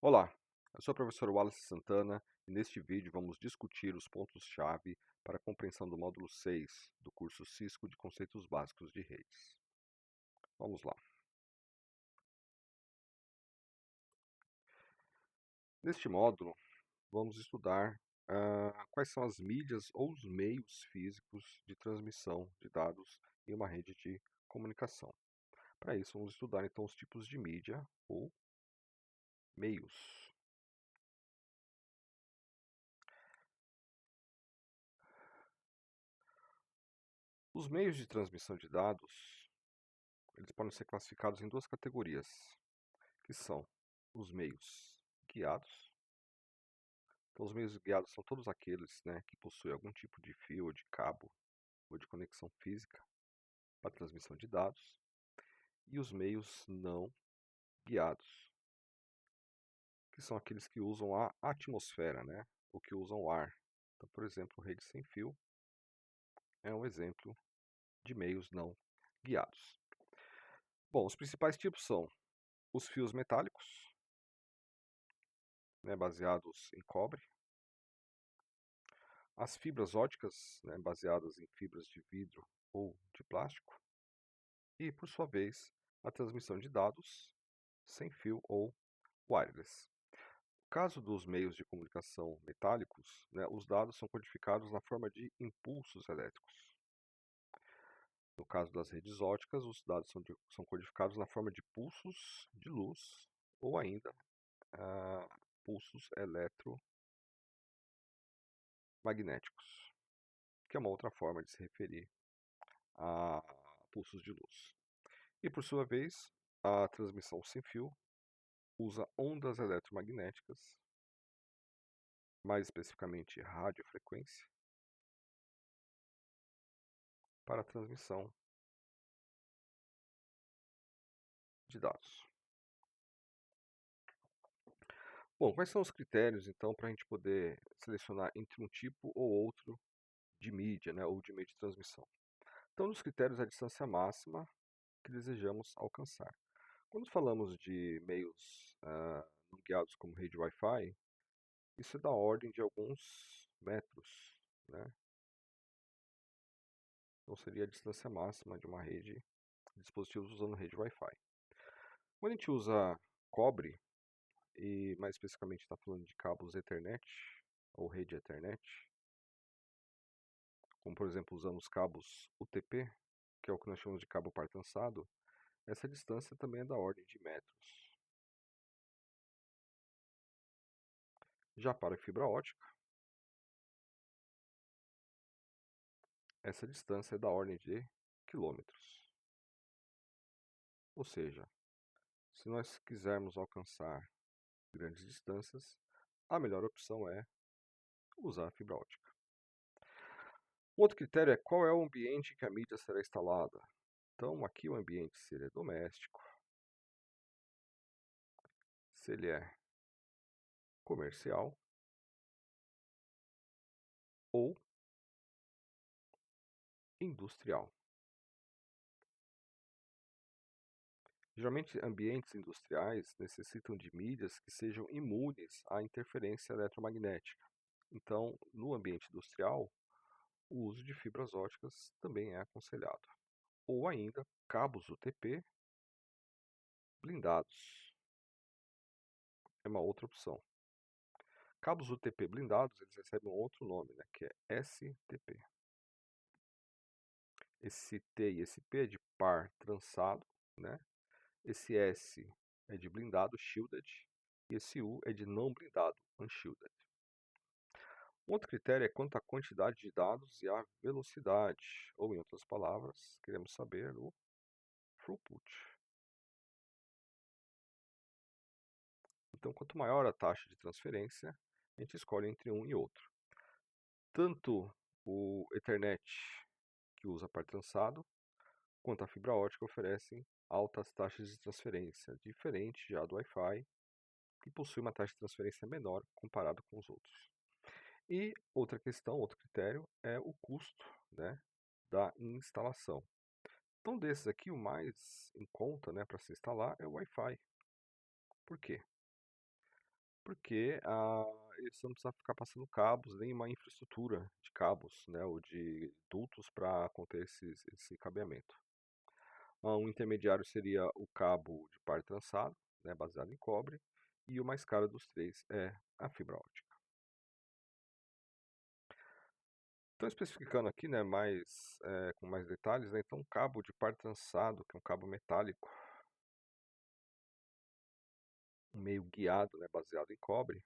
Olá, eu sou o professor Wallace Santana e neste vídeo vamos discutir os pontos-chave para a compreensão do módulo 6 do curso Cisco de Conceitos Básicos de Redes. Vamos lá. Neste módulo, vamos estudar quais são as mídias ou os meios físicos de transmissão de dados em uma rede de comunicação. Para isso, vamos estudar então os tipos de mídia ou meios. Os meios de transmissão de dados, eles podem ser classificados em duas categorias, que são os meios guiados. Então, os meios guiados são todos aqueles, que possuem algum tipo de fio ou de cabo ou de conexão física para transmissão de dados. E os meios não guiados, que são aqueles que usam a atmosfera, ou que usam o ar. Então, por exemplo, rede sem fio é um exemplo de meios não guiados. Bom, os principais tipos são os fios metálicos, baseados em cobre, as fibras óticas, baseadas em fibras de vidro ou de plástico, e, por sua vez, a transmissão de dados sem fio ou wireless. No caso dos meios de comunicação metálicos, os dados são codificados na forma de impulsos elétricos. No caso das redes óticas, os dados são codificados na forma de pulsos de luz ou ainda pulsos eletromagnéticos, que é uma outra forma de se referir a pulsos de luz. E, por sua vez, a transmissão sem fio usa ondas eletromagnéticas, mais especificamente radiofrequência, para a transmissão de dados. Bom, quais são os critérios, então, para a gente poder selecionar entre um tipo ou outro de mídia, ou de meio de transmissão? Então, um dos critérios é a distância máxima que desejamos alcançar. Quando falamos de meios não guiados como rede Wi-Fi, isso é da ordem de alguns metros, Então seria a distância máxima de uma rede de dispositivos usando rede Wi-Fi. Quando a gente usa cobre, e mais especificamente está falando de cabos Ethernet ou rede Ethernet, como por exemplo usamos cabos UTP, que é o que nós chamamos de cabo par trançado, essa distância também é da ordem de metros. Já para a fibra ótica, essa distância é da ordem de quilômetros. Ou seja, se nós quisermos alcançar grandes distâncias, a melhor opção é usar a fibra ótica. O outro critério é qual é o ambiente que a mídia será instalada. Então, aqui o ambiente, se ele é doméstico, se ele é comercial ou industrial. Geralmente, ambientes industriais necessitam de mídias que sejam imunes à interferência eletromagnética. Então, no ambiente industrial, o uso de fibras óticas também é aconselhado. Ou ainda, cabos UTP blindados é uma outra opção. Cabos UTP blindados, eles recebem um outro nome, que é STP. Esse T e esse P é de par trançado, Esse S é de blindado, shielded, e esse U é de não blindado, unshielded. Um outro critério é quanto à quantidade de dados e a velocidade, ou em outras palavras, queremos saber o throughput. Então, quanto maior a taxa de transferência, a gente escolhe entre um e outro. Tanto o Ethernet, que usa par trançado, quanto a fibra ótica oferecem altas taxas de transferência, diferente já do Wi-Fi, que possui uma taxa de transferência menor comparado com os outros. E outra questão, outro critério, é o custo, da instalação. Então, desses aqui, o mais em conta, para se instalar é o Wi-Fi. Por quê? porque você não precisa ficar passando cabos, nem uma infraestrutura de cabos, né, ou de dutos para conter esse cabeamento. Um intermediário seria o cabo de par trançado, né, baseado em cobre, e o mais caro dos três é a fibra ótica. Então, especificando aqui, né, com mais detalhes, né, então um cabo de par trançado, que é um cabo metálico, meio guiado, né, baseado em cobre,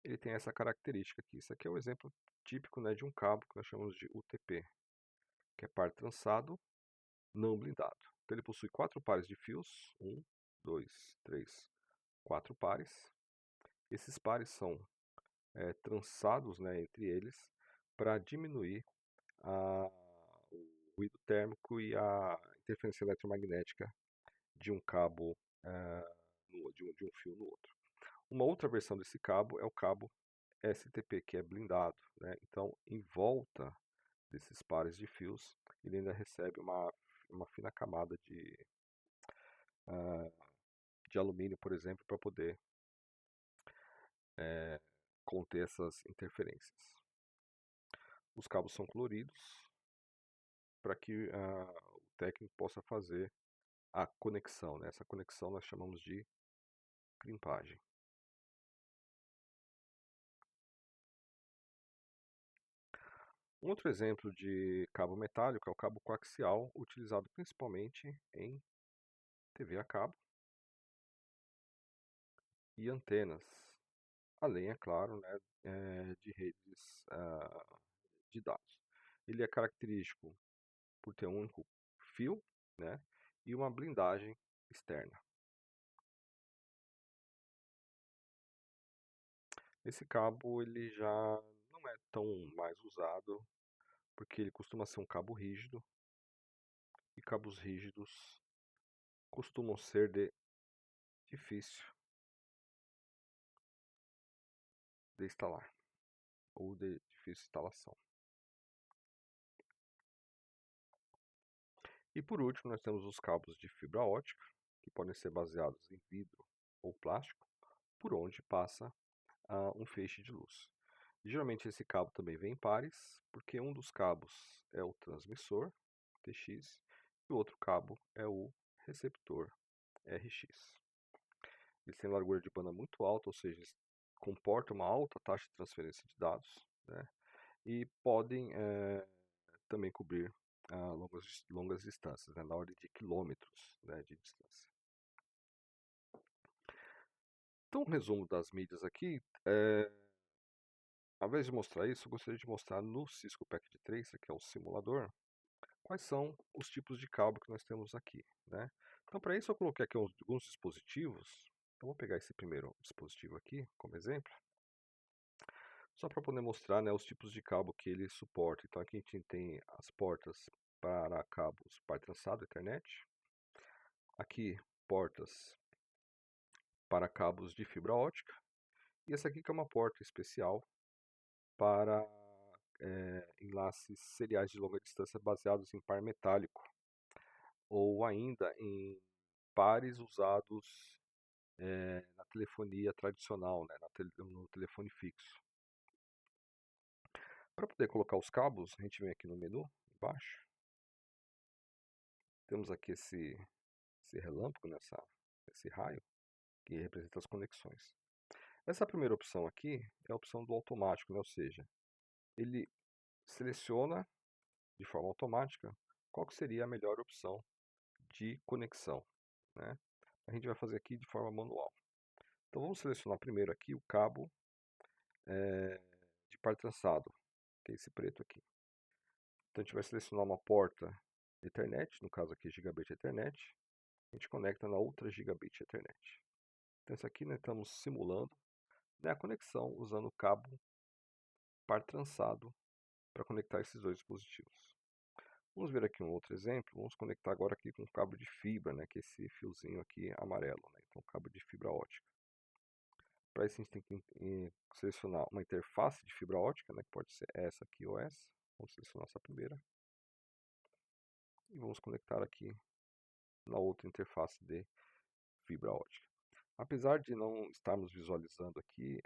ele tem essa característica aqui. Isso aqui é o exemplo típico, né, de um cabo que nós chamamos de UTP, que é par trançado não blindado. Então ele possui 4 pares de fios, 1, 2, 3, 4 pares. Esses pares são trançados, né, entre eles para diminuir o ruído térmico e a interferência eletromagnética de um cabo, de um fio no outro. Uma outra versão desse cabo é o cabo STP, que é blindado, né? Então, em volta desses pares de fios, ele ainda recebe uma fina camada de alumínio, por exemplo, para poder conter essas interferências. Os cabos são coloridos para que o técnico possa fazer a conexão, né? Essa conexão nós chamamos de crimpagem. Um outro exemplo de cabo metálico é o cabo coaxial, utilizado principalmente em TV a cabo e antenas, além, é claro, né, de redes de dados. Ele é característico por ter um único fio, né, e uma blindagem externa. Esse cabo ele já não é tão mais usado, porque ele costuma ser um cabo rígido, e cabos rígidos costumam ser difícil de instalar ou de difícil instalação. E por último, nós temos os cabos de fibra ótica, que podem ser baseados em vidro ou plástico, por onde passa um feixe de luz. Geralmente esse cabo também vem em pares, porque um dos cabos é o transmissor, TX, e o outro cabo é o receptor, RX. Eles têm largura de banda muito alta, ou seja, eles comportam uma alta taxa de transferência de dados, né? E podem também cobrir longas distâncias, né? Na ordem de quilômetros, né, de distância. Então, um resumo das mídias aqui, ao invés de mostrar isso, eu gostaria de mostrar no Cisco Packet Tracer, que é o simulador, quais são os tipos de cabo que nós temos aqui, né? Então, para isso, eu coloquei aqui alguns dispositivos. Eu vou pegar esse primeiro dispositivo aqui como exemplo, só para poder mostrar, né, os tipos de cabo que ele suporta. Então, aqui a gente tem as portas para cabos par trançado, Ethernet. Aqui, portas para cabos de fibra ótica. E essa aqui que é uma porta especial para enlaces seriais de longa distância baseados em par metálico, ou ainda em pares usados na telefonia tradicional, né, no telefone fixo. Para poder colocar os cabos, a gente vem aqui no menu, embaixo. Temos aqui esse relâmpago, esse raio, que representa as conexões. Essa primeira opção aqui é a opção do automático, né? Ou seja, ele seleciona de forma automática qual que seria a melhor opção de conexão, né? A gente vai fazer aqui de forma manual. Então vamos selecionar primeiro aqui o cabo de par trançado, que é esse preto aqui. Então a gente vai selecionar uma porta Ethernet, no caso aqui Gigabit Ethernet, a gente conecta na outra Gigabit Ethernet. Então isso aqui nós estamos simulando, né, a conexão usando o cabo par trançado para conectar esses dois dispositivos. Vamos ver aqui um outro exemplo. Vamos conectar agora aqui com um cabo de fibra, né, que é esse fiozinho aqui amarelo, né, então cabo de fibra ótica. Para isso a gente tem que selecionar uma interface de fibra ótica, né, que pode ser essa aqui ou essa. Vamos selecionar essa primeira. E vamos conectar aqui na outra interface de fibra ótica. Apesar de não estarmos visualizando aqui,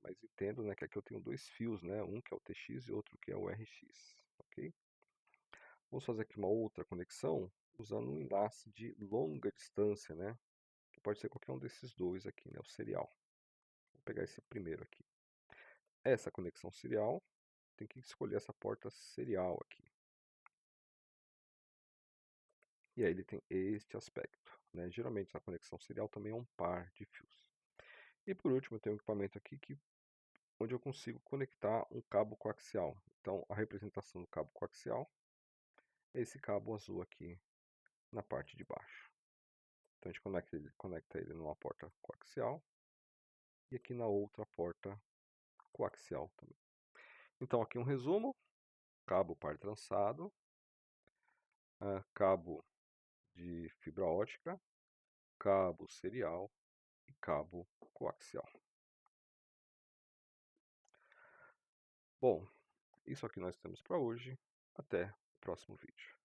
mas entendo, né, que aqui eu tenho dois fios, né, um que é o TX e outro que é o RX, ok? Vamos fazer aqui uma outra conexão usando um enlace de longa distância, né, que pode ser qualquer um desses dois aqui, né, o serial. Vou pegar esse primeiro aqui. Essa conexão serial, tem que escolher essa porta serial aqui. E aí ele tem este aspecto, né? Geralmente a conexão serial também é um par de fios. E por último eu tenho um equipamento aqui onde eu consigo conectar um cabo coaxial. Então a representação do cabo coaxial é esse cabo azul aqui na parte de baixo. Então a gente conecta ele numa porta coaxial e aqui na outra porta coaxial também. Então aqui um resumo: cabo par trançado, cabo de fibra ótica, cabo serial e cabo coaxial. Bom, isso aqui nós temos para hoje. Até o próximo vídeo.